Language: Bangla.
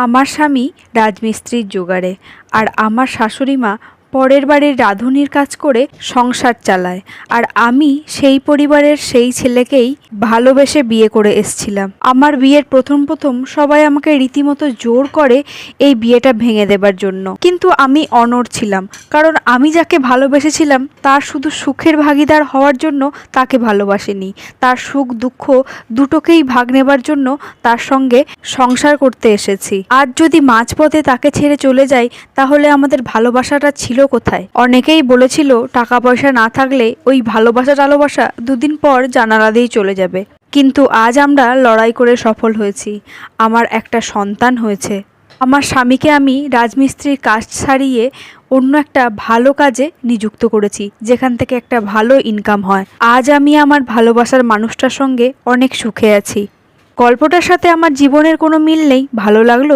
আমার স্বামী রাজমিস্ত্রির জোগাড়ে, আর আমার শাশুড়ি মা পরের বাড়ির রাঁধুনির কাজ করে সংসার চালায়। আর আমি সেই পরিবারের সেই ছেলেকেই ভালোবেসে বিয়ে করে এসছিলাম। আমার বিয়ের প্রথম প্রথম সবাই আমাকে রীতিমতো জোর করে এই বিয়েটা ভেঙে দেবার জন্য, কিন্তু আমি অনড় ছিলাম। কারণ আমি যাকে ভালোবেসেছিলাম তার শুধু সুখের ভাগিদার হওয়ার জন্য তাকে ভালোবাসিনি, তার সুখ দুঃখ দুটোকেই ভাগ নেবার জন্য তার সঙ্গে সংসার করতে এসেছি। আজ যদি মাঝপথে তাকে ছেড়ে চলে যাই তাহলে আমাদের ভালোবাসাটা ছিল কোথায়? অনেকেই বলেছিল টাকা পয়সা না থাকলে ওই ভালোবাসা দুদিন পর জানালা দিয়েই চলে যাবে, কিন্তু আজ আমরা লড়াই করে সফল হয়েছি। আমার একটা সন্তান হয়েছে। আমার স্বামীকে আমি রাজমিস্ত্রির কাজ ছাড়িয়ে অন্য একটা ভালো কাজে নিযুক্ত করেছি, যেখান থেকে একটা ভালো ইনকাম হয়। আজ আমি আমার ভালোবাসার মানুষটার সঙ্গে অনেক সুখে আছি। গল্পটার সাথে আমার জীবনের কোনো মিল নেই, ভালো লাগলো